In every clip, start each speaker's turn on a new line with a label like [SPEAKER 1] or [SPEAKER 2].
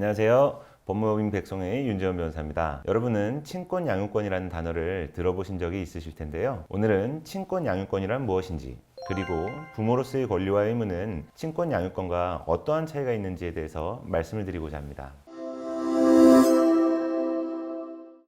[SPEAKER 1] 안녕하세요. 법무법인 백송의 윤재원 변호사입니다. 여러분은 친권 양육권이라는 단어를 들어보신 적이 있으실 텐데요. 오늘은 친권 양육권이란 무엇인지, 그리고 부모로서의 권리와 의무는 친권 양육권과 어떠한 차이가 있는지에 대해서 말씀을 드리고자 합니다.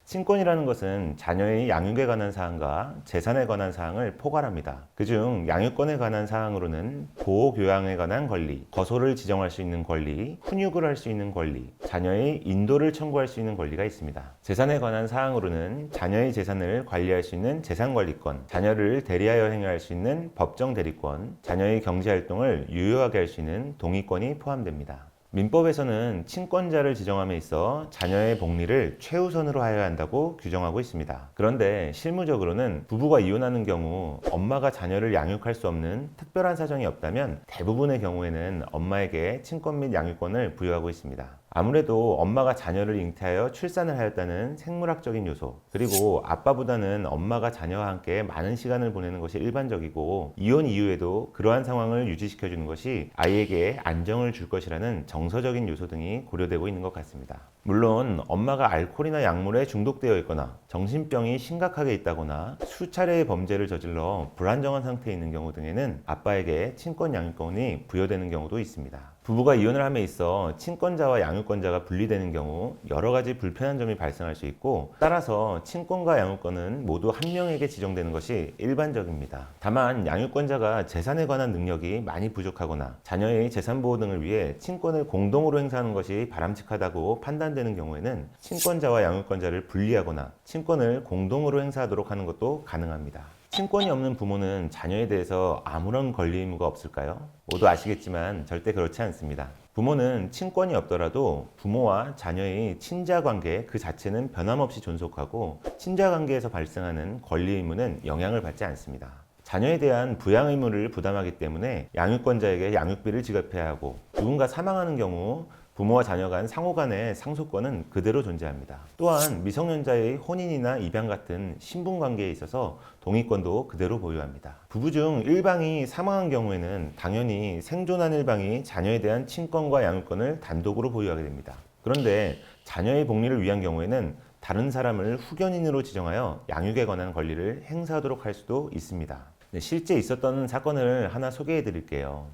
[SPEAKER 1] 친권이라는 것은 자녀의 양육에 관한 사항과 재산에 관한 사항을 포괄합니다. 그중 양육권에 관한 사항으로는 보호교양에 관한 권리, 거소를 지정할 수 있는 권리, 훈육을 할 수 있는 권리, 자녀의 인도를 청구할 수 있는 권리가 있습니다. 재산에 관한 사항으로는 자녀의 재산을 관리할 수 있는 재산관리권, 자녀를 대리하여 행위할 수 있는 법정 대리권, 자녀의 경제활동을 유효하게 할 수 있는 동의권이 포함됩니다. 민법에서는 친권자를 지정함에 있어 자녀의 복리를 최우선으로 하여야 한다고 규정하고 있습니다. 그런데 실무적으로는 부부가 이혼하는 경우 엄마가 자녀를 양육할 수 없는 특별한 사정이 없다면 대부분의 경우에는 엄마에게 친권 및 양육권을 부여하고 있습니다. 아무래도 엄마가 자녀를 잉태하여 출산을 하였다는 생물학적인 요소, 그리고 아빠보다는 엄마가 자녀와 함께 많은 시간을 보내는 것이 일반적이고, 이혼 이후에도 그러한 상황을 유지시켜주는 것이 아이에게 안정을 줄 것이라는 정서적인 요소 등이 고려되고 있는 것 같습니다. 물론 엄마가 알코올이나 약물에 중독되어 있거나 정신병이 심각하게 있다거나 수차례의 범죄를 저질러 불안정한 상태에 있는 경우 등에는 아빠에게 친권 양육권이 부여되는 경우도 있습니다. 부부가 이혼을 함에 있어 친권자와 양육권자가 분리되는 경우 여러 가지 불편한 점이 발생할 수 있고, 따라서 친권과 양육권은 모두 한 명에게 지정되는 것이 일반적입니다. 다만 양육권자가 재산에 관한 능력이 많이 부족하거나 자녀의 재산 보호 등을 위해 친권을 공동으로 행사하는 것이 바람직하다고 판단되는 경우에는 친권자와 양육권자를 분리하거나 친권을 공동으로 행사하도록 하는 것도 가능합니다. 친권이 없는 부모는 자녀에 대해서 아무런 권리 의무가 없을까요? 모두 아시겠지만 절대 그렇지 않습니다. 부모는 친권이 없더라도 부모와 자녀의 친자관계 그 자체는 변함없이 존속하고, 친자관계에서 발생하는 권리 의무는 영향을 받지 않습니다. 자녀에 대한 부양 의무를 부담하기 때문에 양육권자에게 양육비를 지급해야 하고, 누군가 사망하는 경우 부모와 자녀 간 상호 간의 상속권은 그대로 존재합니다. 또한 미성년자의 혼인이나 입양 같은 신분 관계에 있어서 동의권도 그대로 보유합니다. 부부 중 일방이 사망한 경우에는 당연히 생존한 일방이 자녀에 대한 친권과 양육권을 단독으로 보유하게 됩니다. 그런데 자녀의 복리를 위한 경우에는 다른 사람을 후견인으로 지정하여 양육에 관한 권리를 행사하도록 할 수도 있습니다. 실제 있었던 사건을 하나 소개해 드릴게요.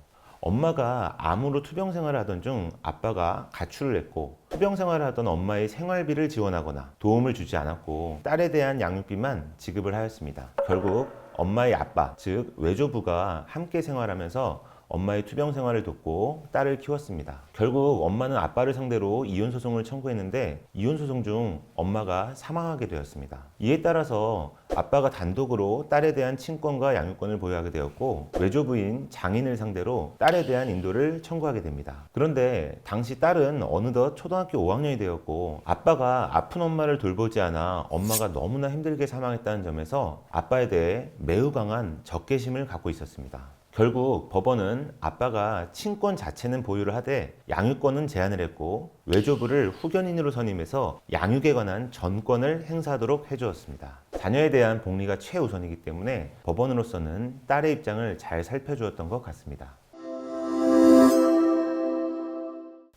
[SPEAKER 1] 엄마가 암으로 투병 생활을 하던 중 아빠가 가출을 했고, 투병 생활을 하던 엄마의 생활비를 지원하거나 도움을 주지 않았고, 딸에 대한 양육비만 지급을 하였습니다. 결국 엄마의 아빠, 즉 외조부가 함께 생활하면서 엄마의 투병 생활을 돕고 딸을 키웠습니다. 결국 엄마는 아빠를 상대로 이혼 소송을 청구했는데, 이혼 소송 중 엄마가 사망하게 되었습니다. 이에 따라서 아빠가 단독으로 딸에 대한 친권과 양육권을 보유하게 되었고, 외조부인 장인을 상대로 딸에 대한 인도를 청구하게 됩니다. 그런데 당시 딸은 어느덧 초등학교 5학년이 되었고, 아빠가 아픈 엄마를 돌보지 않아 엄마가 너무나 힘들게 사망했다는 점에서 아빠에 대해 매우 강한 적개심을 갖고 있었습니다. 결국 법원은 아빠가 친권 자체는 보유를 하되 양육권은 제한을 했고, 외조부를 후견인으로 선임해서 양육에 관한 전권을 행사하도록 해주었습니다. 자녀에 대한 복리가 최우선이기 때문에 법원으로서는 딸의 입장을 잘 살펴주었던 것 같습니다.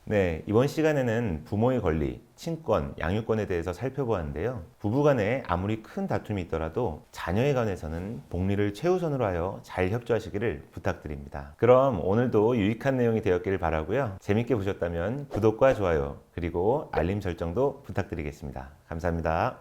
[SPEAKER 1] 네, 이번 시간에는 부모의 권리, 친권, 양육권에 대해서 살펴보았는데요. 부부간에 아무리 큰 다툼이 있더라도 자녀에 관해서는 복리를 최우선으로 하여 잘 협조하시기를 부탁드립니다. 그럼 오늘도 유익한 내용이 되었기를 바라고요. 재밌게 보셨다면 구독과 좋아요, 그리고 알림 설정도 부탁드리겠습니다. 감사합니다.